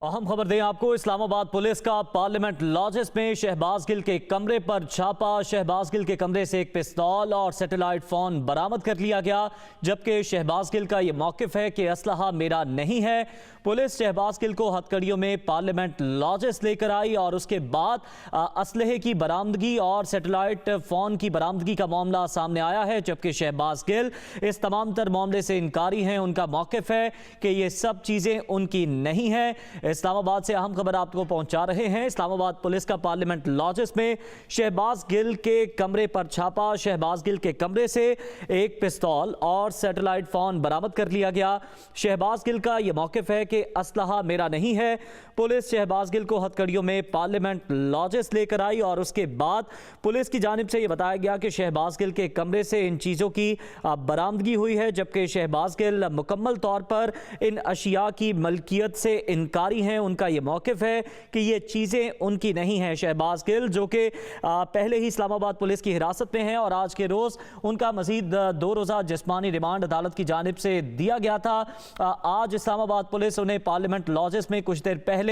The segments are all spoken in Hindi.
अहम खबर दें आपको, इस्लामाबाद पुलिस का पार्लियामेंट लॉजेस में शहबाज गिल के कमरे पर छापा। शहबाज गिल के कमरे से एक पिस्तौल और सैटेलाइट फोन बरामद कर लिया गया, जबकि शहबाज गिल का यह मौकिफ है कि असलहा मेरा नहीं है। पुलिस शहबाज गिल को हथकड़ियों में पार्लियामेंट लॉजेस लेकर आई और उसके बाद असलहे की बरामदगी और सैटेलाइट फोन की बरामदगी का मामला सामने आया है, जबकि शहबाज गिल इस तमाम तर मामले से इनकारी हैं। उनका मौकिफ है कि ये सब चीज़ें उनकी नहीं है। इस्लामाबाद से अहम खबर आपको पहुंचा रहे हैं। इस्लामाबाद पुलिस का पार्लियामेंट लॉजेस में शहबाज गिल के कमरे पर छापा। शहबाज गिल के कमरे से एक पिस्तौल और सैटेलाइट फोन बरामद कर लिया गया। शहबाज गिल का यह मौकिफ है कि असलहा मेरा नहीं है। पुलिस शहबाज गिल को हथकड़ियों में पार्लियामेंट लॉजेस लेकर आई और उसके बाद पुलिस की जानिब से यह बताया गया कि शहबाज गिल के कमरे से इन चीज़ों की बरामदगी हुई है, जबकि शहबाज गिल मुकम्मल तौर पर इन अशिया की मलकियत से इनकारी हैं। उनका यह मौकिफ है कि ये चीज़ें उनकी नहीं हैं। शहबाज गिल जो कि पहले ही इस्लामाबाद पुलिस की हिरासत में हैं और आज के रोज़ उनका मजीद 2 रोज़ा जिस्मानी रिमांड अदालत की जानिब से दिया गया था। आज इस्लामाबाद पुलिस उन्हें पार्लियामेंट लॉजेस में कुछ देर पहले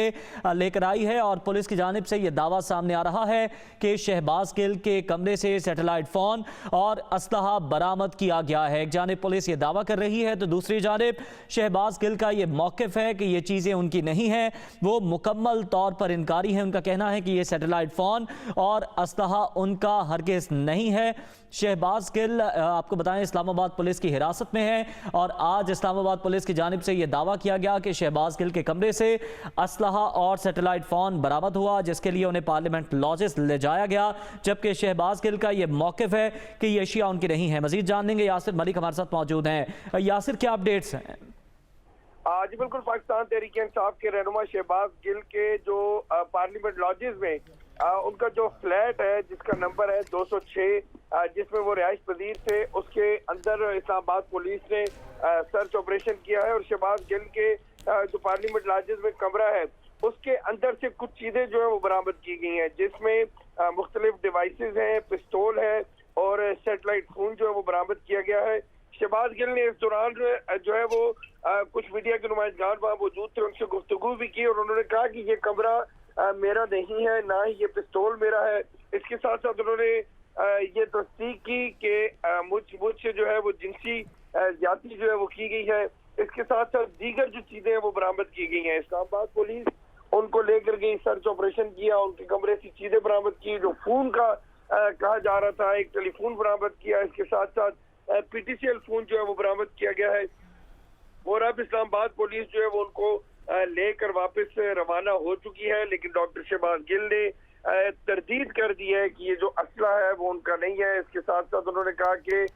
लेकर आई है और पुलिस की जानिब से यह दावा सामने आ रहा है कि शहबाज गिल के कमरे से सैटेलाइट फोन और असलहा बरामद किया गया है। एक जानिब पुलिस ये दावा कर रही है तो दूसरी जानिब शहबाज गिल का यह मौकिफ है कि ये चीज़ें उनकी नहीं है। वो मुकम्मल तौर पर इनकारी है। उनका कहना है कि ये सैटेलाइट फोन और असलहा उनका हरगिज़ नहीं है। शहबाज गिल आपको बताएं इस्लामाबाद पुलिस की हिरासत में है और आज इस्लामाबाद पुलिस की जानिब से यह दावा किया गया कि शहबाज गिल के कमरे से असलहा और सैटेलाइट फोन बरामद हुआ, जिसके लिए उन्हें पार्लियामेंट लॉजेस ले जाया गया, जबकि शहबाज गिल का यह मौकिफ है कि ये अशिया उनकी नहीं है। मजीद जान लेंगे, यासिर मलिक हमारे साथ मौजूद हैं। यासिर, क्या अपडेट्स हैं? जी बिल्कुल, पाकिस्तान तहरीक इंसाफ के रहनुमा शहबाज गिल के जो पार्लियामेंट लॉजेस में उनका जो फ्लैट है जिसका नंबर है 206, जिसमें वो रिहाइश पजीर थे, उसके अंदर इस्लामाबाद पुलिस ने सर्च ऑपरेशन किया है और शहबाज गिल के जो पार्लियामेंट लॉजेस में कमरा है उसके अंदर से कुछ चीजें जो है वो बरामद की गई हैं, जिसमें मुख्तलिफ डिवाइसेज हैं, पिस्तौल है और सेटेलाइट फोन जो है वो बरामद किया गया है। शहबाज गिल ने इस दौरान जो है वो कुछ मीडिया के नुमाइंदगान वहाँ मौजूद थे, उनसे गुफ्तगू भी की और उन्होंने कहा कि ये कमरा मेरा नहीं है, ना ही ये पिस्तौल मेरा है। इसके साथ साथ उन्होंने ये तस्दीक की कि मुझसे जो है वो जिनसी ज्यादती जो है वो की गई है। इसके साथ साथ दीगर जो चीजें हैं वो बरामद की गई हैं। इस्लामाबाद पुलिस उनको लेकर गई, सर्च ऑपरेशन किया, उनके कमरे से चीजें बरामद की, जो फोन का कहा जा रहा था, एक टेलीफोन बरामद किया। इसके साथ साथ PTCL फोन जो है वो बरामद किया गया है और अब इस्लामाबाद पुलिस जो है वो उनको लेकर वापस रवाना हो चुकी है। लेकिन डॉक्टर शहबाज गिल ने तरदीद कर दी है कि ये जो असला है वो उनका नहीं है। इसके साथ साथ उन्होंने कहा कि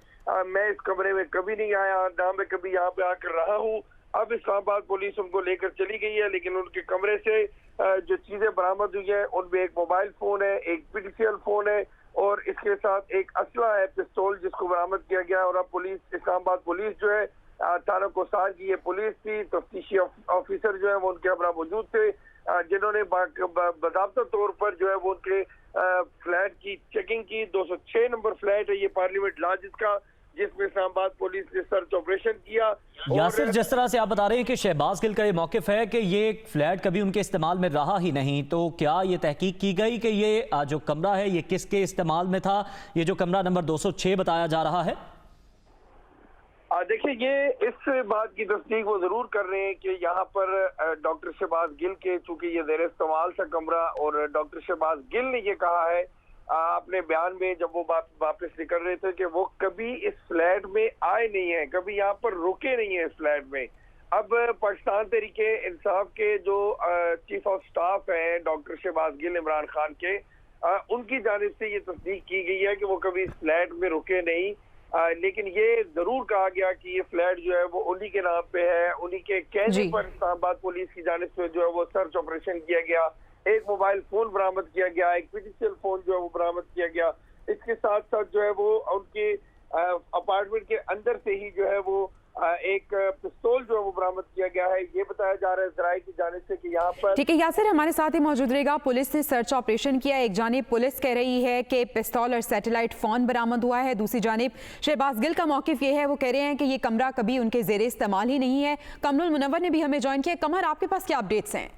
मैं इस कमरे में कभी नहीं आया, ना मैं कभी यहाँ पे आकर रहा हूँ। अब इस्लामाबाद पुलिस उनको लेकर चली गई है, लेकिन उनके कमरे से जो चीजें बरामद हुई है उनमें एक मोबाइल फोन है, एक PTCL फोन है और इसके साथ एक असला है, पिस्तौल, जिसको बरामद किया गया। और अब पुलिस, इस्लामाबाद पुलिस जो है, थाना कोसार की ये पुलिस थी, तफ्तीशी ऑफिसर जो है वो उनके हमरा मौजूद थे, जिन्होंने बाकायदा तौर पर जो है वो उनके फ्लैट की चेकिंग की। 206 नंबर फ्लैट है ये पार्लियामेंट लॉजेस का, जिसमें इस्लामाबाद पुलिस ने सर्च ऑपरेशन किया। यासिर, जिस तरह से आप बता रहे हैं कि शहबाज गिल का ये मौकिफ है कि ये फ्लैट कभी उनके इस्तेमाल में रहा ही नहीं, तो क्या ये तहकीक की गई कि ये जो कमरा है ये किसके इस्तेमाल में था? ये जो कमरा नंबर 206 बताया जा रहा है, देखिए, ये इस बात की तस्दीक वो जरूर कर रहे हैं कि यहाँ पर डॉक्टर शहबाज गिल के, चूंकि ये ज़ेर इस्तेमाल था कमरा, और डॉक्टर शहबाज गिल ने ये कहा है अपने बयान में जब वो वापस निकल रहे थे कि वो कभी इस फ्लैट में आए नहीं है, कभी यहाँ पर रुके नहीं है इस फ्लैट में। अब पाकिस्तान तहरीके इंसाफ के जो चीफ ऑफ स्टाफ हैं डॉक्टर शहबाज गिल, इमरान खान के, उनकी जानिब से ये तस्दीक की गई है कि वो कभी इस फ्लैट में रुके नहीं। लेकिन ये जरूर कहा गया कि ये फ्लैट जो है वो उन्हीं के नाम पे है। उन्हीं के कहने पर इस्लामाबाद पुलिस की जानिब से जो है वो सर्च ऑपरेशन किया गया, एक मोबाइल फोन बरामद किया गया, एक PTCL फोन जो है वो बरामद किया गया। इसके साथ साथ जो है वो उनके अपार्टमेंट के अंदर से ही जो है वो एक पिस्तौल जो है वो बरामद किया गया है। ये बताया जा रहा है जराये की जानिब से कि यहाँ पर। ठीक है यासिर, हमारे साथ ही मौजूद रहेगा। पुलिस ने सर्च ऑपरेशन किया, एक जानिब पुलिस कह रही है कि पिस्तौल और सैटेलाइट फोन बरामद हुआ है, दूसरी जानिब शहबाज गिल का मौकिफ ये है, वो कह रहे हैं कि ये कमरा कभी उनके जेर इस्तेमाल ही नहीं है। कमरुल मुनव्वर ने भी हमें ज्वाइन किया। कमर, आपके पास क्या अपडेट्स हैं?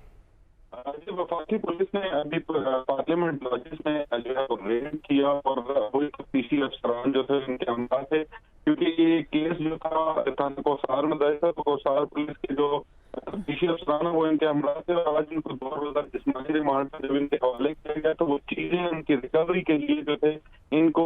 जी, वफाकी पुलिस ने अभी पार्लियामेंट लॉजेस में जो है वो रेड किया और वो तफ्तीशी अफसरान जो थे उनके अमला थे, क्योंकि ये केस जो था थाना कोसार में दर्ज था, तो कोसार पुलिस के जो तफ्तीशी अफसरान है वो इनके अमला थे और आज इनको 2 रोज़ा जिस्मानी रिमांड पर जब इनके हवाले किया गया तो वो चीजें उनकी रिकवरी के लिए जो थे इनको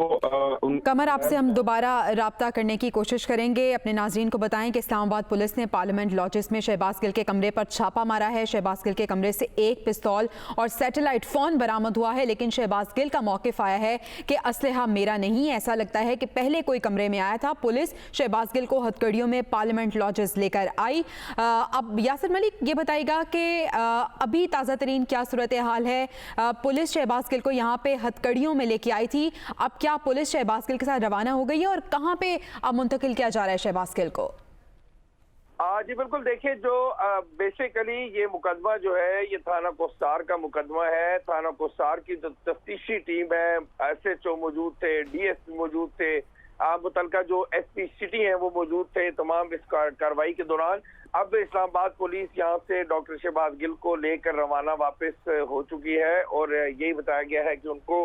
कमर, आपसे हम दोबारा राब्ता करने की कोशिश करेंगे। अपने नाज़रीन को बताएं कि इस्लामाबाद पुलिस ने पार्लियामेंट लॉजेस में शहबाज गिल के कमरे पर छापा मारा है। शहबाज गिल के कमरे से एक पिस्तौल और सैटेलाइट फ़ोन बरामद हुआ है, लेकिन शहबाज गिल का मौक़िफ़ आया है कि असलहा मेरा नहीं, ऐसा लगता है कि पहले कोई कमरे में आया था। पुलिस शहबाज गिल को हथकड़ियों में पार्लियामेंट लॉजेस लेकर आई। अब यासिर मलिक ये बताएगा कि अभी ताज़ा तरीन क्या सूरत हाल है। पुलिस शहबाज गिल को यहाँ पे हथकड़ियों में लेके आई थी, अब क्या पुलिस शहबाज गिल के साथ रवाना हो गई है और कहां पे अब मुंतकिल किया जा रहा है शहबाज गिल को? जी बिल्कुल, देखिए जो बेसिकली ये मुकदमा जो है ये थाना कोसार का मुकदमा है। थाना कोसार की जो तफ्तीशी टीम है, SHO मौजूद थे, DSP मौजूद थे, मुतलका जो SP सिटी है वो मौजूद थे तमाम इस कार्रवाई के दौरान। अब इस्लामाबाद पुलिस यहाँ से डॉक्टर शहबाज गिल को लेकर रवाना वापस हो चुकी है और यही बताया गया है कि उनको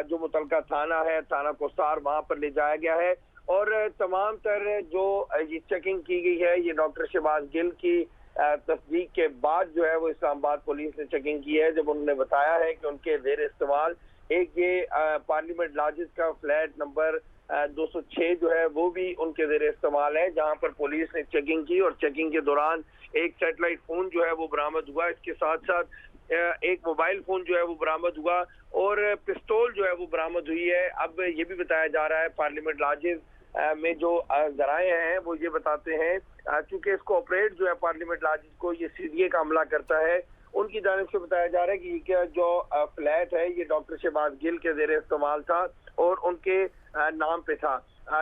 जो मुतलका थाना है, थाना कोसार, वहां पर ले जाया गया है और तमाम तर जो ये चेकिंग की गई है ये डॉक्टर शहबाज गिल की तस्दीक के बाद जो है वो इस्लामाबाद पुलिस ने चेकिंग की है, जब उन्होंने बताया है कि उनके जेर इस्तेमाल एक ये पार्लियामेंट लॉजेस का फ्लैट नंबर 206 जो है वो भी उनके जेर इस्तेमाल है, जहां पर पुलिस ने चेकिंग की और चेकिंग के दौरान एक सैटेलाइट फोन जो है वो बरामद हुआ। इसके साथ साथ एक मोबाइल फोन जो है वो बरामद हुआ और पिस्तौल जो है वो बरामद हुई है। अब ये भी बताया जा रहा है पार्लियामेंट लॉजेस में जो जराए हैं वो ये बताते हैं, चूंकि इसको ऑपरेट जो है पार्लियामेंट लॉजेस को ये CDA का अमला करता है, उनकी जानिब से बताया जा रहा है कि ये जो फ्लैट है ये डॉक्टर शहबाज गिल के जेर इस्तेमाल था और उनके नाम पे था।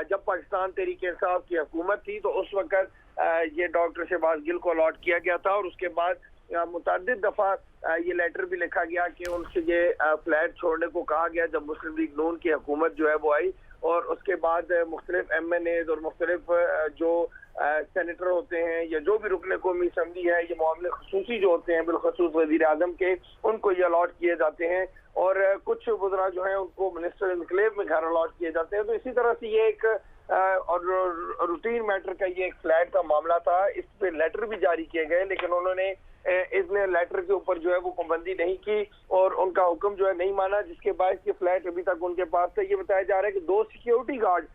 जब पाकिस्तान तहरीक इंसाफ की हुकूमत थी तो उस वक्त ये डॉक्टर शहबाज गिल को अलॉट किया गया था और उसके बाद मुतअद्दिद दफा ये लेटर भी लिखा गया कि उनसे ये फ्लैट छोड़ने को कहा गया जब मुस्लिम लीग नून की हुकूमत जो है वो आई और उसके बाद मुख्तलिफ MNAs और मुख्तलिफ जो सेनेटर होते हैं या जो भी रुकने कौमी असम्बली है, ये मामले खसूसी जो होते हैं बिलखसूस वज़ीर आज़म के, उनको ये अलॉट किए जाते हैं और कुछ वज़रा जो हैं उनको मिनिस्टर इनक्लेव में घर अलॉट किए जाते हैं। तो इसी तरह से ये एक और रूटीन मैटर का ये एक फ्लैट का मामला था। इस पे लेटर भी जारी किए गए लेकिन उन्होंने इसने लेटर के ऊपर जो है वो पाबंदी नहीं की और उनका हुक्म जो है नहीं माना, जिसके बाद ये फ्लैट अभी तक उनके पास था। ये बताया जा रहा है कि 2 सिक्योरिटी गार्ड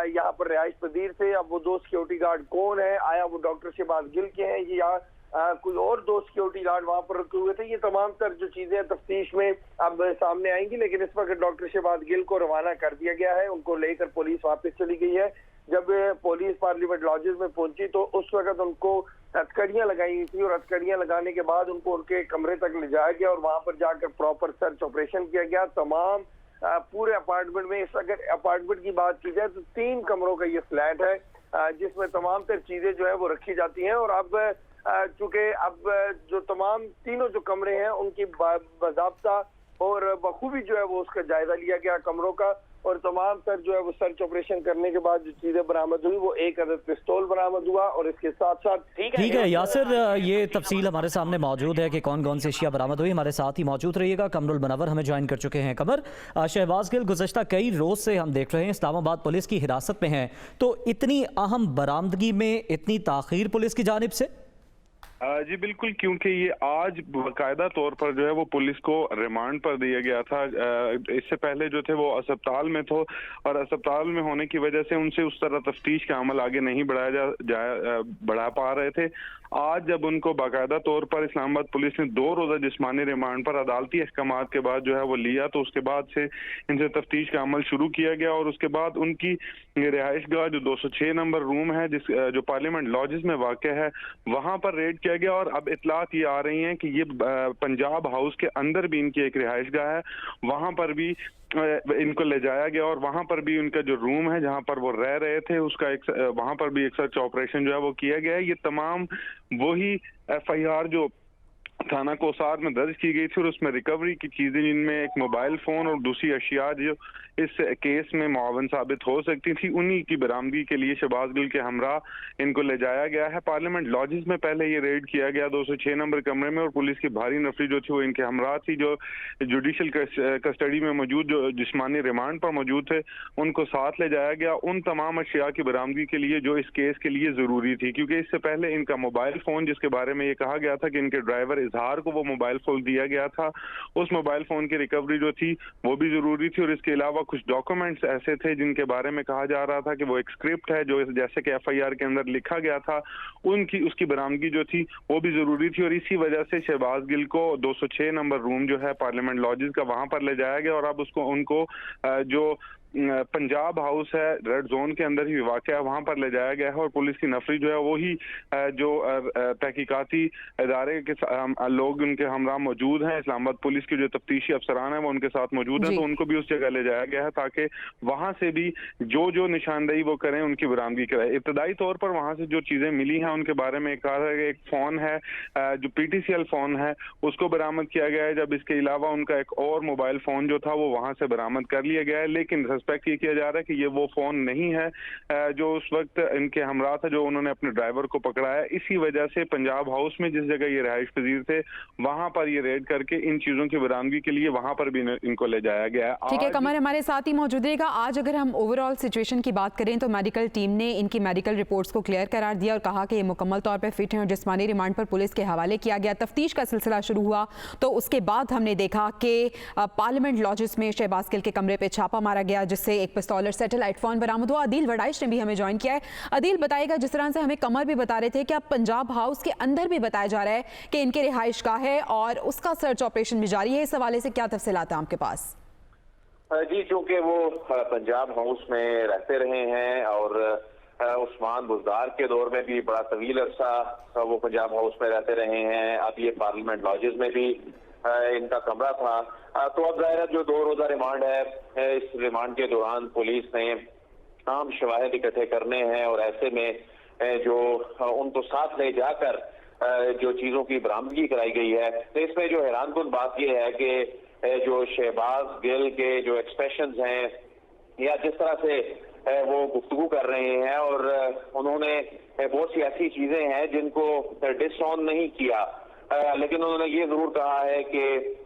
यहाँ पर रिहाइश पजीर थे। अब वो 2 सिक्योरिटी गार्ड कौन है, आया वो डॉक्टर शहबाज गिल के हैं या कोई और 2 सिक्योरिटी गार्ड वहां पर रखे हुए थे, ये तमाम तर जो चीजें तफ्तीश में अब सामने आएंगी। लेकिन इस वक्त डॉक्टर शहबाज गिल को रवाना कर दिया गया है, उनको लेकर पुलिस वापस चली गई है। जब पुलिस पार्लियामेंट लॉजेस में पहुंची तो उस वक्त उनको हथकड़ियां लगाई थी और हथकड़ियां लगाने के बाद उनको उनके कमरे तक ले जाया गया और वहां पर जाकर प्रॉपर सर्च ऑपरेशन किया गया। तमाम पूरे अपार्टमेंट में, इस अगर अपार्टमेंट की बात की जाए तो 3 कमरों का ये फ्लैट है जिसमें तमाम तर चीजें जो है वो रखी जाती हैं और अब चूंकि अब जो तमाम तीनों जो कमरे हैं उनकी बाज़ाब्ता और बखूबी जो है वो उसका जायजा लिया गया कमरों का और तमाम तर जो है वो सर्च ऑपरेशन करने के बाद जो चीजें बरामद हुई वो एक अदद पिस्तौल बरामद हुआ और इसके साथ साथ ठीक है यासिर, ये तफसील हमारे सामने मौजूद है कि कौन कौन सी अशिया बरामद हुई। हमारे साथ ही मौजूद रहिएगा। कमरुल मुनव्वर हमें ज्वाइन कर चुके हैं। कमर, शहबाज गिल गुज़श्ता कई रोज से हम देख रहे हैं इस्लामाबाद पुलिस की हिरासत में है, तो इतनी अहम बरामदगी में इतनी ताख़ीर पुलिस की जानिब से? जी बिल्कुल, क्योंकि ये आज बाकायदा तौर पर जो है वो पुलिस को रिमांड पर दिया गया था। इससे पहले जो थे वो अस्पताल में थे और अस्पताल में होने की वजह से उनसे उस तरह तफ्तीश का अमल आगे नहीं बढ़ा पा रहे थे। आज जब उनको बाकायदा तौर पर इस्लामाबाद पुलिस ने 2 रोज़ा जिस्मानी रिमांड पर अदालती अहकामात के बाद जो है वो लिया, तो उसके बाद से इनसे तफ्तीश का अमल शुरू किया गया और उसके बाद उनकी रिहाइश गाह जो 206 नंबर रूम है जो पार्लियामेंट लॉजेस में वाक़ है वहां पर रेड किया गया और अब इतलात ये आ रही हैं कि ये पंजाब हाउस के अंदर भी इनकी एक रिहाइश गाह है, वहां पर भी इनको ले जाया गया और वहां पर भी उनका जो रूम है जहां पर वो रह रहे थे उसका वहां पर भी एक सर्च ऑपरेशन जो है वो किया गया है। ये तमाम वही FIR जो थाना कोसार में दर्ज की गई थी और उसमें रिकवरी की चीजें जिनमें एक मोबाइल फोन और दूसरी अशिया जो इस केस में मुआवन साबित हो सकती थी, उन्हीं की बरामदगी के लिए शहबाज गिल के हमरा इनको ले जाया गया है। पार्लियामेंट लॉजेस में पहले ये रेड किया गया 206 नंबर कमरे में, और पुलिस की भारी नफरी जो थी वो इनके हमरा थी, जो जुडिशल कस्टडी में मौजूद जो जिस्मानी रिमांड पर मौजूद थे उनको साथ ले जाया गया उन तमाम अशिया की बरामदगी के लिए जो इस केस के लिए जरूरी थी, क्योंकि इससे पहले इनका मोबाइल फोन जिसके बारे में ये कहा गया था कि इनके ड्राइवर इजहार को वो मोबाइल फोन दिया गया था, उस मोबाइल फोन की रिकवरी जो थी वो भी जरूरी थी। और इसके अलावा कुछ डॉक्यूमेंट्स ऐसे थे जिनके बारे में कहा जा रहा था कि वो एक स्क्रिप्ट है जो जैसे कि एफआईआर के अंदर लिखा गया था, उसकी बरामदगी जो थी वो भी जरूरी थी। और इसी वजह से शहबाज गिल को 206 नंबर रूम जो है पार्लियामेंट लॉजेस का वहां पर ले जाया गया, और अब उनको जो पंजाब हाउस है रेड जोन के अंदर ही वाक़ है वहां पर ले जाया गया है। और पुलिस की नफरी जो है वही जो तहकीकाती इदारे के लोग उनके हमरा मौजूद हैं, इस्लामाबाद पुलिस के जो तफ्तीशी अफसरान हैं वो उनके साथ मौजूद हैं, तो उनको भी उस जगह ले जाया गया है ताकि वहां से भी जो निशानदेही वो करें उनकी बरामदगी कराए। इब्तदाई तौर पर वहां से जो चीजें मिली हैं उनके बारे में कहा है कि एक फोन है जो पीटीसीएल फोन है उसको बरामद किया गया है, जब इसके अलावा उनका एक और मोबाइल फोन जो था वो वहां से बरामद कर लिया गया है। लेकिन सस्पेक्ट ये किया जा रहा है कि ये वो फोन नहीं है जो उस वक्त इनके हमरा था जो उन्होंने अपने ड्राइवर को पकड़ा है। इसी वजह से पंजाब हाउस में जिस जगह ये रहायश पजीर थे वहां पर ये रेड करके इन चीजों की बरामदगी के लिए वहां पर भी इनको ले जाया गया है। ठीक है कमर, हमारे साथ ही मौजूद रहेगा। आज अगर हम ओवरऑल सिचुएशन की बात करें तो मेडिकल टीम ने इनकी मेडिकल रिपोर्ट्स को क्लियर करार दिया और कहा कि ये मुकम्मल तौर पर फिट हैं और जिस्मानी रिमांड पर पुलिस के हवाले किया गया। तफ्तीश का सिलसिला शुरू हुआ तो उसके बाद हमने देखा कि पार्लियामेंट लॉजेस में शहबाज गिल के कमरे पर छापा मारा गया जिससे एक पिस्तौल और सैटेलाइट फोन बरामद हुआ। अदील वड़ाइश ने भी हमें ज्वाइन किया है। अदील बताएगा, जिस तरह से हमें कमर भी बता रहे थे कि अब पंजाब हाउस के अंदर भी बताया जा रहा है कि इनके रिहाइश का है और उसका सर्च ऑपरेशन भी जारी है, इस हवाले से क्या तफसीलात हैं आपके पास? जी, चूंकि वो पंजाब हाउस में रहते रहे हैं और उस्मान बुज़दार के दौर में भी बड़ा तवील अरसा वो पंजाब हाउस में रहते रहे हैं, अब ये पार्लियामेंट लॉजेस में भी इनका कमरा था, तो अब ज़ाहिर जो 2 रोज़ा रिमांड है, इस रिमांड के दौरान पुलिस ने आम शवाहिद इकट्ठे करने हैं और ऐसे में जो उनको साथ ले जाकर जो चीज़ों की बरामदगी कराई गई है, तो इसमें जो हैरानकुन बात यह है कि जो शहबाज गिल के जो एक्सप्रेशंस हैं या जिस तरह से वो गुफ्तगू कर रहे हैं और उन्होंने बहुत सी ऐसी चीज़ें हैं जिनको डिसऑन नहीं किया, लेकिन उन्होंने ये जरूर कहा है कि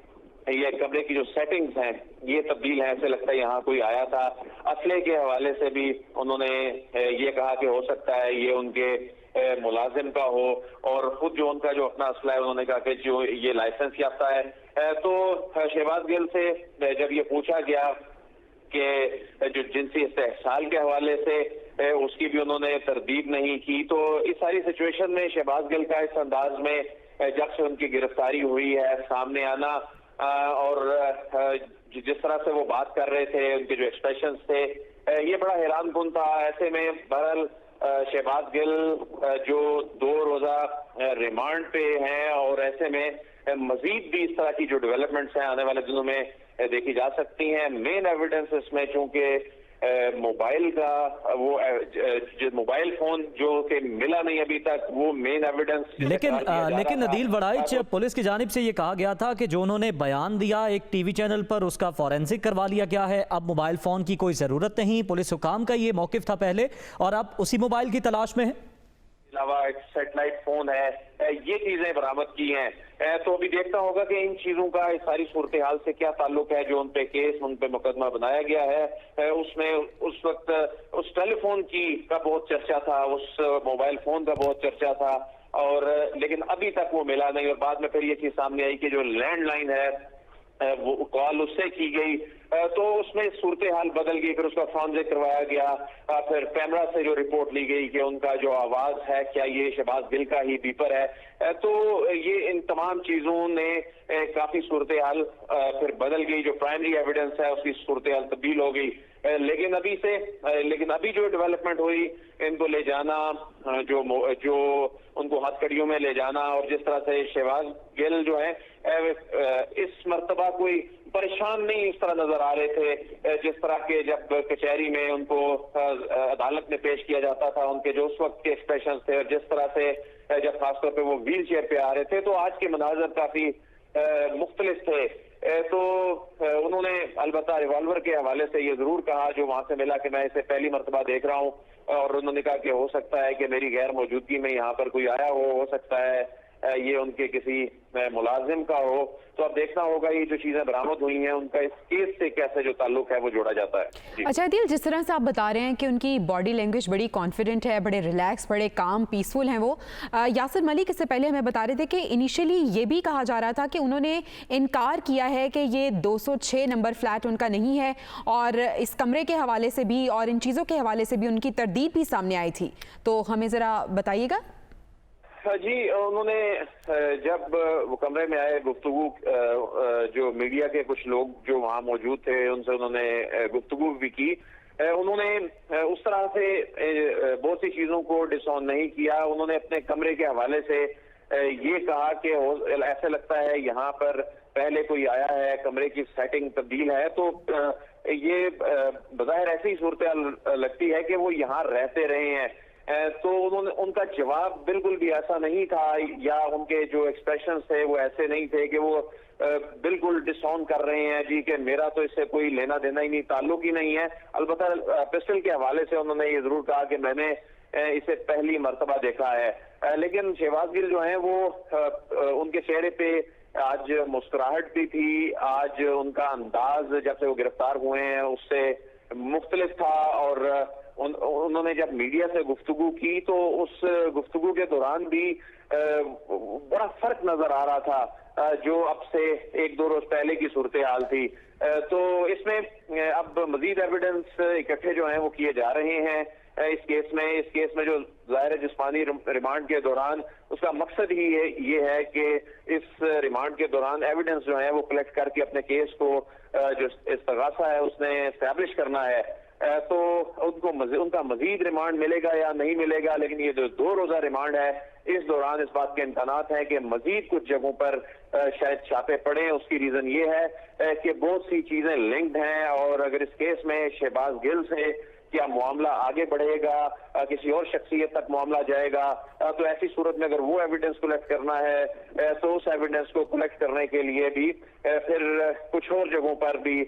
ये कमरे की जो सेटिंग्स हैं ये तब्दील है, ऐसे लगता है यहाँ कोई आया था। असले के हवाले से भी उन्होंने ये कहा कि हो सकता है ये उनके मुलाजिम का हो, और खुद जो उनका जो अपना असला है उन्होंने कहा कि जो ये लाइसेंस याफ्ता है। तो शहबाज गिल से जब ये पूछा गया कि जो जिनसी इस्तेहसाल के हवाले से उसकी भी उन्होंने तरदीद नहीं की, तो इस सारी सिचुएशन में शहबाज गिल का इस अंदाज में जब से उनकी गिरफ्तारी हुई है सामने आना और जिस तरह से वो बात कर रहे थे, उनके जो एक्सप्रेशंस थे, ये बड़ा हैरानकुन था। ऐसे में बहरहाल शहबाज गिल जो 2 रोज़ा रिमांड पे हैं और ऐसे में मजीद भी इस तरह की जो डेवलपमेंट्स हैं आने वाले दिनों में देखी जा सकती हैं। मेन एविडेंस इसमें चूंकि मोबाइल का वो जो मोबाइल फोन जो कि मिला नहीं अभी तक, वो मेन एविडेंस। लेकिन अदील वड़ाइच, पुलिस की जानिब से ये कहा गया था कि जो उन्होंने बयान दिया एक टीवी चैनल पर उसका फॉरेंसिक करवा लिया गया है, अब मोबाइल फोन की कोई जरूरत नहीं। पुलिस हुकाम का ये मौकिफ था पहले और अब उसी मोबाइल की तलाश में है। अलावा एक सेटेलाइट फोन है, ये चीजें बरामद की हैं, तो अभी देखना होगा कि इन चीजों का इस सारी सूरत हाल से क्या ताल्लुक है। जो उन पे केस, उन पे मुकदमा बनाया गया है, उसमें उस वक्त उस टेलीफोन की का बहुत चर्चा था, उस मोबाइल फोन का बहुत चर्चा था, और लेकिन अभी तक वो मिला नहीं। और बाद में फिर ये चीज सामने आई कि जो लैंडलाइन है वो कॉल उससे की गई, तो उसमें सूरत हाल बदल गई। फिर उसका फॉर्म करवाया गया, फिर कैमरा से जो रिपोर्ट ली गई कि उनका जो आवाज है क्या ये शहबाज गिल का ही बीपर है, तो ये इन तमाम चीजों ने काफी सूरत हाल फिर बदल गई। जो प्राइमरी एविडेंस है उसकी सूरत हाल तब्दील हो गई। लेकिन अभी जो डेवलपमेंट हुई, इनको ले जाना, जो उनको हथकड़ियों में ले जाना, और जिस तरह से शहबाज गिल जो है इस मर्तबा कोई परेशान नहीं इस तरह नजर आ रहे थे जिस तरह के जब कचहरी में उनको अदालत में पेश किया जाता था, उनके जो उस वक्त के एक्सप्रेशन थे, और जिस तरह से जब खासतौर पे वो व्हील चेयर पे आ रहे थे, तो आज के मनाजर काफी मुख्तलिफ थे। तो उन्होंने अलबत्ता रिवॉल्वर के हवाले से ये जरूर कहा जो वहां से मिला कि मैं इसे पहली मर्तबा देख रहा हूं, और उन्होंने कहा कि हो सकता है कि मेरी गैर मौजूदगी में यहाँ पर कोई आया हो सकता है ये उनके किसी मुलाजिम का हो। तो अब देखना होगा ये जो चीजें बरामद हुई हैं उनका इस केस से कैसे जो ताल्लुक है वो जोड़ा जाता है। अच्छा दिल, जिस तरह से आप बता रहे हैं कि उनकी बॉडी लैंग्वेज बड़ी कॉन्फिडेंट है, बड़े रिलैक्स, बड़े काम, पीसफुल हैं वो। यासिर मलिक इससे पहले हमें बता रहे थे कि इनिशियली ये भी कहा जा रहा था कि उन्होंने इनकार किया है कि ये 206 नंबर फ्लैट उनका नहीं है, और इस कमरे के हवाले से भी और इन चीज़ों के हवाले से भी उनकी तरदीद भी सामने आई थी। तो हमें ज़रा बताइएगा। जी, उन्होंने जब वो कमरे में आए, गुफ्तगू जो मीडिया के कुछ लोग जो वहाँ मौजूद थे उनसे उन्होंने गुफ्तगू भी की। उन्होंने उस तरह से बहुत सी चीजों को डिसऑन नहीं किया। उन्होंने अपने कमरे के हवाले से ये कहा कि ऐसे लगता है यहाँ पर पहले कोई आया है, कमरे की सेटिंग तब्दील है, तो ये बज़ाहिर ऐसी ही सूरत लगती है कि वो यहाँ रहते रहे हैं। तो उनका जवाब बिल्कुल भी ऐसा नहीं था, या उनके जो एक्सप्रेशंस थे वो ऐसे नहीं थे कि वो बिल्कुल डिसऑन कर रहे हैं जी कि मेरा तो इससे कोई लेना देना ही नहीं, ताल्लुक ही नहीं है। अलबत्ता पिस्टल के हवाले से उन्होंने ये जरूर कहा कि मैंने इसे पहली मर्तबा देखा है। लेकिन शहबाज गिल जो है वो उनके चेहरे पे आज मुस्कुराहट भी थी, आज उनका अंदाज जब से वो गिरफ्तार हुए हैं उससे मुख्तलिफ था, और उन्होंने जब मीडिया से गुफ्तगू की तो उस गुफ्तगू के दौरान भी बड़ा फर्क नजर आ रहा था जो अब से 1-2 रोज पहले की सूरत हाल थी। तो इसमें अब मजीद एविडेंस इकट्ठे जो हैं वो किए जा रहे हैं इस केस में जो ज़ाहिर जिस्मानी रिमांड के दौरान उसका मकसद ही ये है कि इस रिमांड के दौरान एविडेंस जो है वो कलेक्ट करके अपने केस को जो इस्तगासा है उसने एस्टैब्लिश करना है। तो उनका मजीद रिमांड मिलेगा या नहीं मिलेगा, लेकिन ये जो 2 रोजा रिमांड है इस दौरान इस बात के इम्कानात हैं कि मजीद कुछ जगहों पर शायद छापे पड़े। उसकी रीजन ये है कि बहुत सी चीजें लिंक्ड हैं, और अगर इस केस में शहबाज गिल से क्या मामला आगे बढ़ेगा, किसी और शख्सियत तक मामला जाएगा, तो ऐसी सूरत में अगर वो एविडेंस कलेक्ट करना है तो उस एविडेंस को कलेक्ट करने के लिए भी फिर कुछ और जगहों पर भी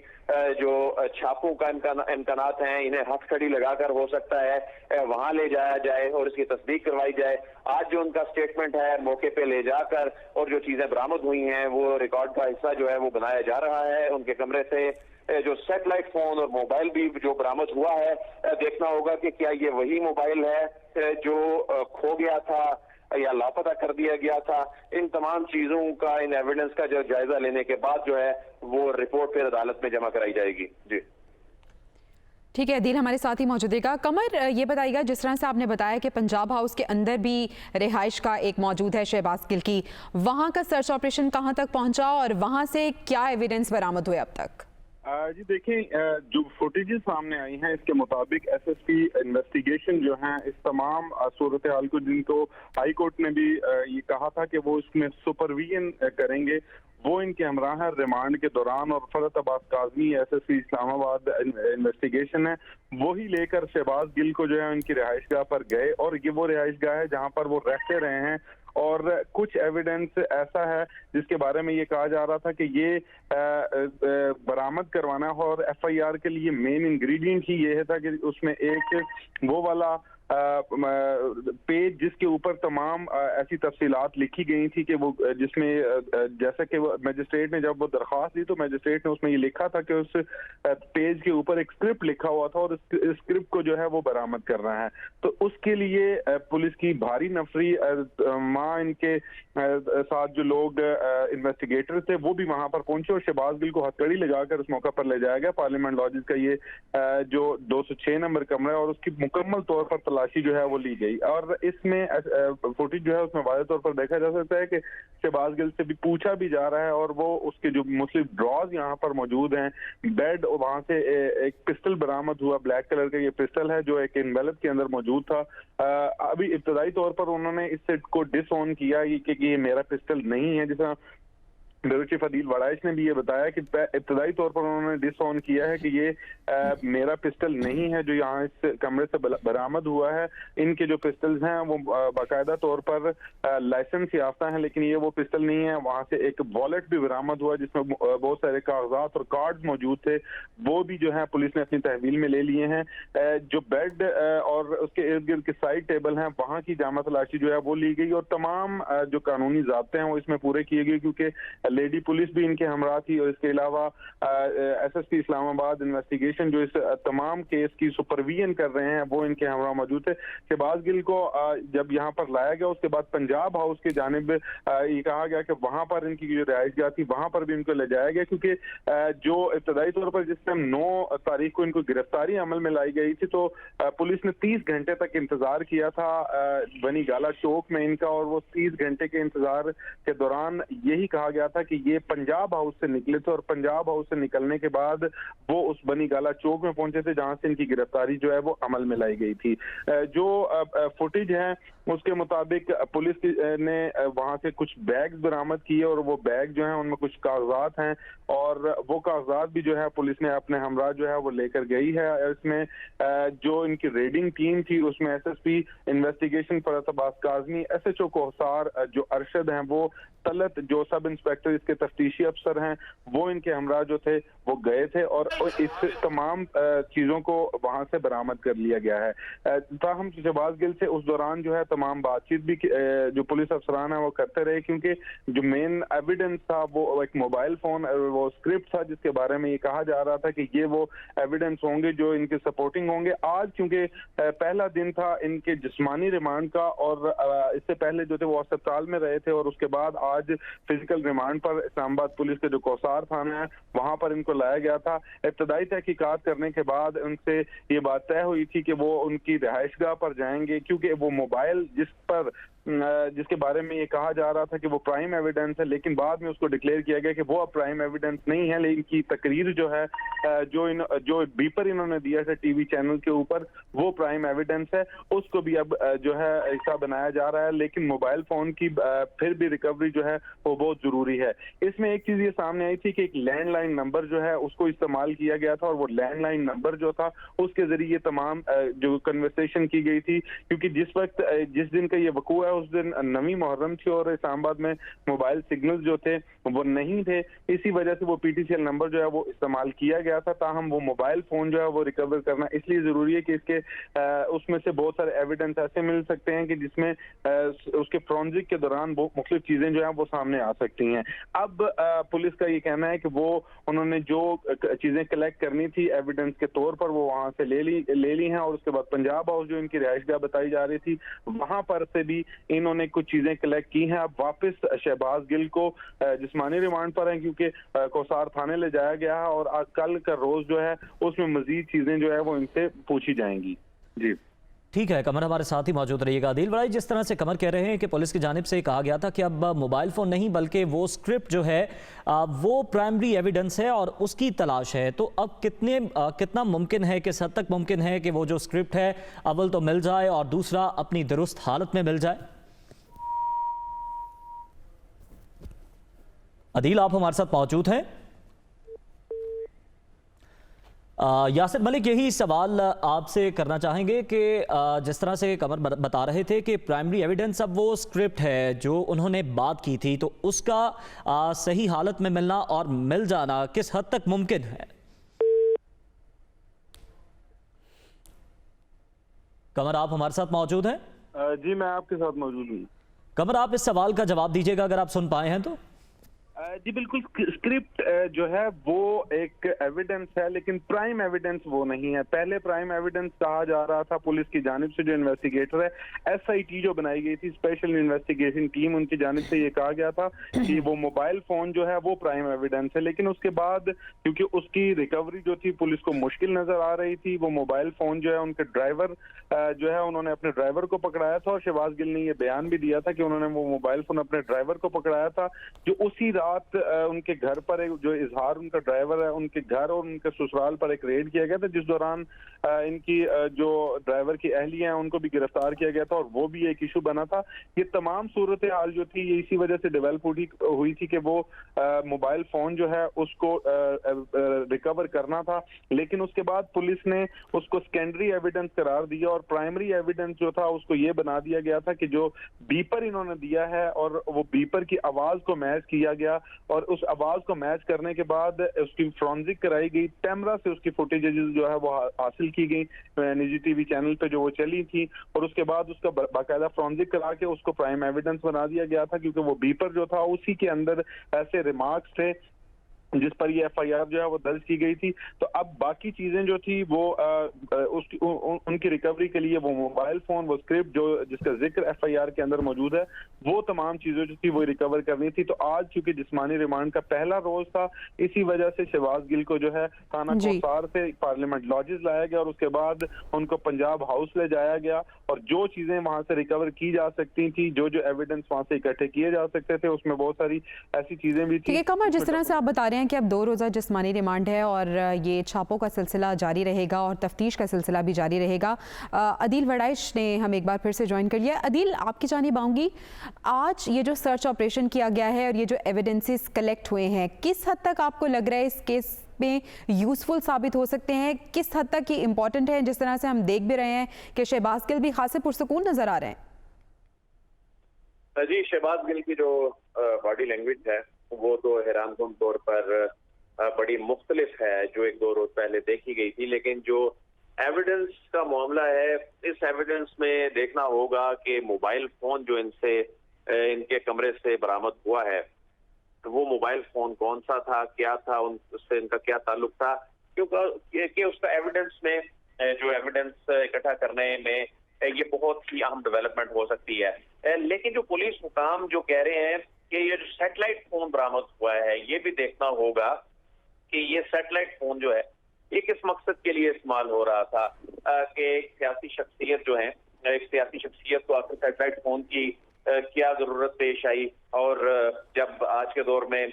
जो छापों का इम्कानात हैं, इन्हें हथकड़ी लगाकर हो सकता है वहां ले जाया जाए और इसकी तस्दीक करवाई जाए। आज जो उनका स्टेटमेंट है मौके पे ले जाकर और जो चीजें बरामद हुई हैं वो रिकॉर्ड का हिस्सा जो है वो बनाया जा रहा है। उनके कमरे से जो सैटेलाइट फोन और मोबाइल भी जो बरामद हुआ है, देखना होगा कि क्या ये वही मोबाइल है जो खो गया था या लापता कर दिया गया था। इन तमाम चीजों का, इन एविडेंस का जो जायजा लेने के बाद जो है वो रिपोर्ट फिर अदालत में जमा कराई जाएगी। जी ठीक है, अदील हमारे साथ ही मौजूदेगा। कमर, ये बताइएगा, जिस तरह से आपने बताया कि पंजाब हाउस के अंदर भी रिहाइश का एक मौजूद है शहबाज गिल की, वहाँ का सर्च ऑपरेशन कहाँ तक पहुँचा और वहाँ से क्या एविडेंस बरामद हुए अब तक? जी देखें, जो फुटेजेस सामने आई हैं इसके मुताबिक एसएसपी इन्वेस्टिगेशन जो है इस तमाम सूरत हाल को, जिनको हाई कोर्ट ने भी ये कहा था कि वो इसमें सुपरविजन करेंगे, वो इनके हमराह है रिमांड के दौरान। और फरत अब्बास काज़मी एसएसपी इस्लामाबाद इन्वेस्टिगेशन है वही लेकर शहबाज गिल को जो है उनकी रिहाइशगाह पर गए, और ये वो रिहाइशगाह है जहाँ पर वो रहते रहे हैं। और कुछ एविडेंस ऐसा है जिसके बारे में ये कहा जा रहा था कि ये बरामद करवाना है, और एफआईआर के लिए मेन इंग्रेडिएंट ही ये था कि उसमें एक वो वाला पेज जिसके ऊपर तमाम ऐसी तफसीलात लिखी गई थी कि वो जिसमें जैसा कि मजिस्ट्रेट ने जब वो दरख्वास्त दी तो मजिस्ट्रेट ने उसमें ये लिखा था कि उस पेज के ऊपर एक स्क्रिप्ट लिखा हुआ था और इस स्क्रिप्ट को जो है वो बरामद करना है। तो उसके लिए पुलिस की भारी नफरी इनके साथ जो लोग इन्वेस्टिगेटर थे वो भी वहां पर पहुंचे और शहबाज गिल को हथकड़ी लगाकर उस मौका पर ले जाया गया। पार्लियामेंट लॉजेस का ये जो 206 नंबर कमरा है और उसकी मुकम्मल तौर पर तलाशी जो है वो ली गई। और इसमें फुटेज जो है उसमें वाज़ेह तौर पर देखा जा सकता है कि शहबाज गिल से भी पूछा भी जा रहा है और वो उसके जो मुख्तलिफ ड्रॉज यहाँ पर मौजूद हैं, बेड, वहाँ से एक पिस्टल बरामद हुआ, ब्लैक कलर का ये पिस्टल है जो एक एनवेलप के अंदर मौजूद था। अभी इब्तदाई तौर पर उन्होंने इस को डिसऑन किया कि ये मेरा पिस्टल नहीं है, जिस ब्यूरो चीफ अदील वड़ाइश ने भी ये बताया कि इब्तदाई तौर पर उन्होंने डिसऑन किया है कि ये मेरा पिस्टल नहीं है जो यहाँ इस कमरे से बरामद हुआ है। इनके जो पिस्टल्स हैं वो बाकायदा तौर पर लाइसेंस याफ्ता हैं, लेकिन ये वो पिस्टल नहीं है। वहाँ से एक वॉलेट भी बरामद हुआ जिसमें बहुत सारे कागजात और कार्ड्स मौजूद थे, वो भी जो है पुलिस ने अपनी तहवील में ले लिए हैं। जो बेड और उसके इर्द गिर्द के साइड टेबल हैं, वहाँ की जामा तलाशी जो है वो ली गई और तमाम जो कानूनी ज़ाब्ते हैं वो इसमें पूरे किए गए, क्योंकि लेडी पुलिस भी इनके हमरा थी और इसके अलावा एसएसपी इस्लामाबाद इन्वेस्टिगेशन जो इस तमाम केस की सुपरविजन कर रहे हैं वो इनके हमरा मौजूद थे। शहबाज गिल को जब यहाँ पर लाया गया उसके बाद पंजाब हाउस की जानिब ये कहा गया कि वहाँ पर इनकी जो रिहाइशगाह थी वहाँ पर भी इनको ले जाया गया, क्योंकि जो इब्तदाई तौर पर जिस टाइम 9 तारीख को इनको गिरफ्तारी अमल में लाई गई थी तो पुलिस ने 30 घंटे तक इंतजार किया था बनी गाला चौक में इनका, और वो 30 घंटे के इंतजार के दौरान यही कहा गया था कि ये पंजाब हाउस से निकले थे और पंजाब हाउस से निकलने के बाद वो उस बनी गाला चौक में पहुंचे थे जहां से इनकी गिरफ्तारी जो है वो अमल में लाई गई थी। जो फुटेज है उसके मुताबिक पुलिस ने वहां से कुछ बैग्स बरामद किए और वो बैग जो है उनमें कुछ कागजात हैं और वो कागजात भी जो है पुलिस ने अपने हमरा जो है वो लेकर गई है। इसमें जो इनकी रेडिंग टीम थी उसमें SSP investigation Farhat Abbas Kazmi, SHO Kohsar जो अरशद हैं, वो तलत जो सब इंस्पेक्टर इसके तफ्तीशी अफसर हैं वो इनके हमरा जो थे वो गए थे और इस तमाम चीज़ों को वहां से बरामद कर लिया गया है। ताहम शहबाज गिल से उस दौरान जो है तमाम बातचीत भी जो पुलिस अफसरान है वो करते रहे, क्योंकि जो मेन एविडेंस था वो एक मोबाइल फोन, वो स्क्रिप्ट था जिसके बारे में ये कहा जा रहा था कि ये वो एविडेंस होंगे जो इनके सपोर्टिंग होंगे। आज क्योंकि पहला दिन था इनके जिस्मानी रिमांड का और इससे पहले जो थे वो अस्पताल में रहे थे और उसके बाद आज फिजिकल रिमांड पर इस्लामाबाद पुलिस के जो कोसार थाना है वहां पर इनको लाया गया था। इब्तदाई तहकीकात करने के बाद उनसे ये बात तय हुई थी कि वो उनकी रिहाइशगाह पर जाएंगे, क्योंकि वो मोबाइल जिसके बारे में ये कहा जा रहा था कि वो प्राइम एविडेंस है, लेकिन बाद में उसको डिक्लेयर किया गया कि वो अब प्राइम एविडेंस नहीं है, लेकिन की तकरीर जो है जो बीपर इन्होंने दिया था टीवी चैनल के ऊपर वो प्राइम एविडेंस है, उसको भी अब जो है हिस्सा बनाया जा रहा है। लेकिन मोबाइल फोन की फिर भी रिकवरी जो है वो बहुत जरूरी है। इसमें एक चीज ये सामने आई थी कि एक लैंडलाइन नंबर जो है उसको इस्तेमाल किया गया था और वो लैंडलाइन नंबर जो था उसके जरिए तमाम जो कन्वर्सेशन की गई थी, क्योंकि जिस दिन का ये वकूआ है उस दिन नवी मुहर्रम थी और इस्लामाबाद में मोबाइल सिग्नल्स जो थे वो नहीं थे, इसी वजह से वो पीटीसीएल नंबर जो है वो इस्तेमाल किया गया था। ताहम वो मोबाइल फोन जो है वो रिकवर करना इसलिए जरूरी है कि इसके उसमें से बहुत सारे एविडेंस ऐसे मिल सकते हैं कि जिसमें उसके फोरेंसिक के दौरान वो मुख्तलिफ चीजें जो है वो सामने आ सकती हैं। अब पुलिस का ये कहना है कि वो उन्होंने जो चीजें कलेक्ट करनी थी एविडेंस के तौर पर वो वहां से ले ली हैं और उसके बाद पंजाब हाउस जो इनकी रिहाइशगाह बताई जा रही थी वहां पर से भी इन्होंने कुछ चीजें कलेक्ट की हैं। अब वापस शहबाज गिल को जिस्मानी रिमांड पर है क्योंकि कोसार थाने ले जाया गया है और कल का रोज जो है उसमें मजीद चीजें जो है वो इनसे पूछी जाएंगी। जी ठीक है, कमर हमारे साथ ही मौजूद रहिएगा। आदिल वड़ाइश, जिस तरह से कमर कह रहे हैं कि पुलिस की जानिब से कहा गया था कि अब मोबाइल फ़ोन नहीं बल्कि वो स्क्रिप्ट जो है वो प्राइमरी एविडेंस है और उसकी तलाश है, तो अब कितना मुमकिन है, किस हद तक मुमकिन है कि वो जो स्क्रिप्ट है अव्वल तो मिल जाए और दूसरा अपनी दुरुस्त हालत में मिल जाए? आदिल, आप हमारे साथ मौजूद हैं। यासिर मलिक, यही सवाल आपसे करना चाहेंगे कि जिस तरह से कमर बता रहे थे कि प्राइमरी एविडेंस अब वो स्क्रिप्ट है जो उन्होंने बात की थी, तो उसका सही हालत में मिलना और मिल जाना किस हद तक मुमकिन है? कमर, आप हमारे साथ मौजूद हैं? जी मैं आपके साथ मौजूद हूँ। कमर, आप इस सवाल का जवाब दीजिएगा अगर आप सुन पाए हैं तो। जी बिल्कुल, स्क्रिप्ट जो है वो एक एविडेंस है, लेकिन प्राइम एविडेंस वो नहीं है। पहले प्राइम एविडेंस कहा जा रहा था पुलिस की जानिब से, जो इन्वेस्टिगेटर है, एसआईटी जो बनाई गई थी, स्पेशल इन्वेस्टिगेशन टीम, उनकी जानिब से ये कहा गया था कि वो मोबाइल फोन जो है वो प्राइम एविडेंस है। लेकिन उसके बाद क्योंकि उसकी रिकवरी जो थी पुलिस को मुश्किल नजर आ रही थी, वो मोबाइल फोन जो है उनके ड्राइवर जो है उन्होंने अपने ड्राइवर को पकड़ाया था, और शहबाज गिल ने ये बयान भी दिया था कि उन्होंने वो मोबाइल फोन अपने ड्राइवर को पकड़ाया था, जो उसी रात उनके घर पर जो इजहार उनका ड्राइवर है, उनके घर और उनके ससुराल पर एक रेड किया गया था, जिस दौरान इनकी जो ड्राइवर की अहलिया है उनको भी गिरफ्तार किया गया था, और वो भी एक इशू बना था। ये तमाम सूरत हाल जो थी ये इसी वजह से डेवलप हुई थी कि वो मोबाइल फोन जो है उसको रिकवर करना था, लेकिन उसके बाद पुलिस ने उसको सेकेंडरी एविडेंस करार दिया, और प्राइमरी एविडेंस जो था उसको ये बना दिया गया था कि जो बीपर इन्होंने दिया है और वो बीपर की आवाज को मैच किया गया, और उस आवाज को मैच करने के बाद उसकी फॉरेंसिक कराई गई, कैमरा से उसकी फुटेजेस जो है वो हासिल की गई निजी टीवी चैनल पे जो वो चली थी, और उसके बाद उसका बाकायदा फॉरेंसिक करा के उसको प्राइम एविडेंस बना दिया गया था, क्योंकि वो बीपर जो था उसी के अंदर ऐसे रिमार्क्स थे जिस पर ये एफआईआर जो है वो दर्ज की गई थी। तो अब बाकी चीजें जो थी वो उनकी रिकवरी के लिए वो मोबाइल फोन, वो स्क्रिप्ट जो जिसका जिक्र एफआईआर के अंदर मौजूद है, वो तमाम चीजें जो थी वो रिकवर करनी थी। तो आज चूंकि जिस्मानी रिमांड का पहला रोज था, इसी वजह से शहबाज गिल को जो है थाना कोसार से पार्लियामेंट लॉजेस लाया गया, और उसके बाद उनको पंजाब हाउस ले जाया गया, और जो चीजें वहां से रिकवर की जा सकती थी, जो एविडेंस वहां से इकट्ठे किए जा सकते थे, उसमें बहुत सारी ऐसी चीजें भी थी। कमर, जिस तरह से आप बता रहे हैं कि अब 2 रोज़ा जिस्मानी रिमांड है और ये छापों का सिलसिला जारी रहेगा और तफ्तीश का सिलसिला भी जारी रहेगा। अदील वड़ाइश ने हम एक बार फिर से ज्वाइन कर लिया। अदील, आपकी जानिब आऊँगी, आज ये जो सर्च ऑपरेशन किया गया है और ये जो एविडेंसेस कलेक्ट हुए हैं, किस हद तक आपको लग रहा है इस केस में यूजफुल साबित हो सकते हैं, किस हद तक ये इंपॉर्टेंट है? जिस तरह से हम देख भी रहे हैं कि शहबाज गिल भी खासे पुरसकून नजर आ रहे हैं। जी, शहबाज गिल की जो बॉडी लैंग्वेज है वो तो हैरानकुन तौर पर बड़ी मुख्तलिफ है जो 1-2 रोज पहले देखी गई थी, लेकिन जो एविडेंस का मामला है, इस एविडेंस में देखना होगा कि मोबाइल फोन जो इनके कमरे से बरामद हुआ है, वो मोबाइल फोन कौन सा था, क्या था, उससे इनका क्या ताल्लुक था, क्योंकि उसका एविडेंस में जो एविडेंस इकट्ठा करने में ये बहुत ही अहम डेवलपमेंट हो सकती है। लेकिन जो पुलिस हुकाम जो कह रहे हैं कि ये जो सैटेलाइट फोन बरामद हुआ है, ये भी देखना होगा कि ये सैटेलाइट फोन जो है ये किस मकसद के लिए इस्तेमाल हो रहा था, कि एक सियासी शख्सियत जो है, एक सियासी शख्सियत को आखिर सैटेलाइट फोन की क्या जरूरत पेश आई, और जब आज के दौर में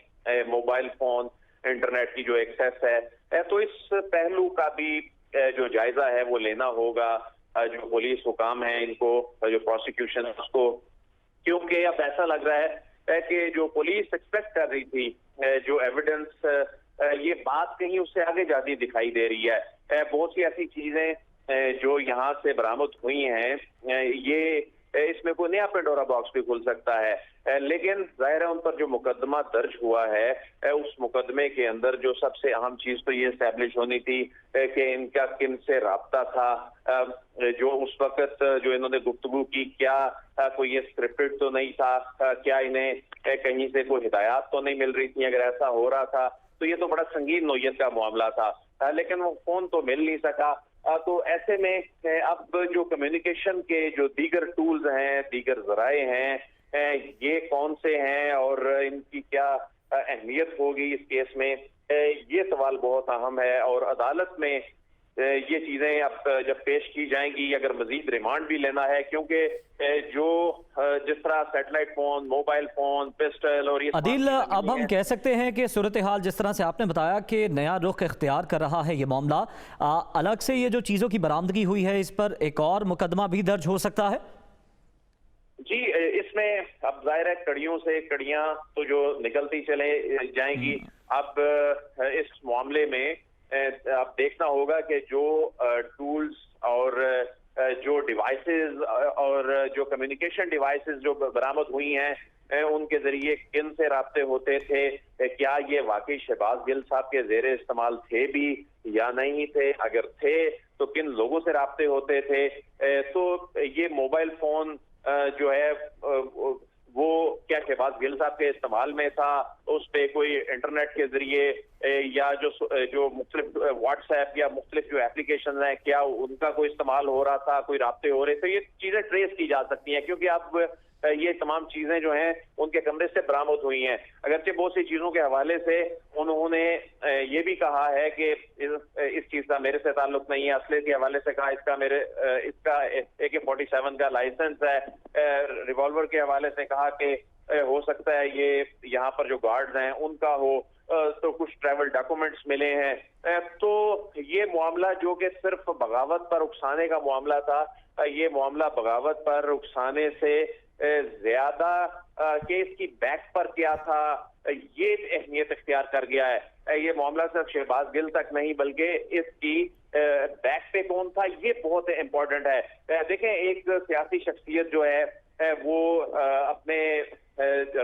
मोबाइल फोन, इंटरनेट की जो एक्सेस है, तो इस पहलू का भी जो जायजा है वो लेना होगा जो पुलिस हुकाम है इनको, जो प्रोसिक्यूशन है उसको, क्योंकि अब ऐसा लग रहा है कि जो पुलिस एक्सपेक्ट कर रही थी, जो एविडेंस, ये बात कहीं उससे आगे जाती दिखाई दे रही है। बहुत सी ऐसी चीजें जो यहाँ से बरामद हुई हैं, ये इसमें कोई नया पेंडोरा बॉक्स भी खुल सकता है, लेकिन जाहिर है उन पर जो मुकदमा दर्ज हुआ है, उस मुकदमे के अंदर जो सबसे अहम चीज तो ये एस्टेब्लिश होनी थी कि इनका किन से राब्ता था, जो उस वक्त जो इन्होंने गुफ्तगू की, क्या कोई ये स्क्रिप्टेड तो नहीं था, क्या इन्हें कहीं से कोई हिदायत तो नहीं मिल रही थी, अगर ऐसा हो रहा था तो ये तो बड़ा संगीन नौयत का मामला था, लेकिन वो फोन तो मिल नहीं सका। तो ऐसे में अब जो कम्युनिकेशन के जो दीगर टूल्स हैं, दीगर जराए हैं, ये कौन से हैं और इनकी क्या अहमियत होगी इस केस में, ये सवाल बहुत अहम है। और अदालत में ये चीजें अब जब पेश की जाएंगी, अगर मजीद रिमांड भी लेना है, क्योंकि जो जिस तरह satellite phone, mobile phone, pistol और ये अदील, अब हम कह सकते हैं कि सूरत हाल जिस तरह से आपने बताया कि नया रुख इख्तियार कर रहा है ये मामला, अलग से ये जो चीज़ों की बरामदगी हुई है, इस पर एक और मुकदमा भी दर्ज हो सकता है? जी, इसमें अब जाहिर है कड़ियों से कड़ियां तो जो निकलती चले जाएंगी। अब इस मामले में अब देखना होगा कि जो टूल्स और जो डिवाइसेस और जो कम्युनिकेशन डिवाइसेस जो बरामद हुई हैं, उनके जरिए किन से राब्ते होते थे, क्या ये वाकई शहबाज गिल साहब के जेरे इस्तेमाल थे भी या नहीं थे, अगर थे तो किन लोगों से राब्ते होते थे। तो ये मोबाइल फोन जो है वो क्या शहबाज गिल साहब के इस्तेमाल में था, उस पे कोई इंटरनेट के जरिए या जो मुख्तलिफ व्हाट्सएप या मुख्तलिफ जो एप्लीकेशन है क्या उनका कोई इस्तेमाल हो रहा था, कोई राब्ते हो रहे थे, ये चीजें ट्रेस की जा सकती हैं क्योंकि अब ये तमाम चीजें जो हैं उनके कमरे से बरामद हुई हैं। अगरचे बहुत सी चीजों के हवाले से उन्होंने ये भी कहा है कि इस चीज का मेरे से ताल्लुक नहीं है, असले के हवाले से कहा इसका AK-47 का लाइसेंस है, रिवॉल्वर के हवाले से कहा कि हो सकता है ये यहाँ पर जो गार्ड्स हैं उनका हो, तो कुछ ट्रैवल डॉक्यूमेंट्स मिले हैं। तो ये मामला जो कि सिर्फ बगावत पर उकसाने का मामला था, ये मामला बगावत पर उकसाने से ज्यादा केस की बैक पर क्या था ये अहमियत इख्तियार कर गया है। ये मामला सिर्फ शहबाज गिल तक नहीं बल्कि इसकी बैक पे कौन था ये बहुत इम्पोर्टेंट है। देखें, एक सियासी शख्सियत जो है वो अपने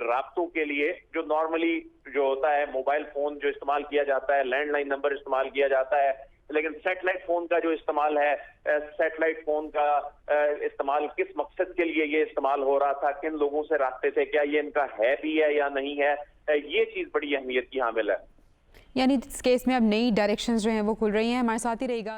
राब्तों के लिए जो नॉर्मली जो होता है मोबाइल फोन जो इस्तेमाल किया जाता है, लैंडलाइन नंबर इस्तेमाल किया जाता है, लेकिन सैटेलाइट फोन का जो इस्तेमाल है, सैटेलाइट फोन का इस्तेमाल किस मकसद के लिए ये इस्तेमाल हो रहा था, किन लोगों से रास्ते थे, क्या ये इनका है भी है या नहीं है, ये चीज बड़ी अहमियत की हामिल है। यानी इस केस में अब नई डायरेक्शंस जो हैं वो खुल रही हैं। हमारे साथ ही रहेगा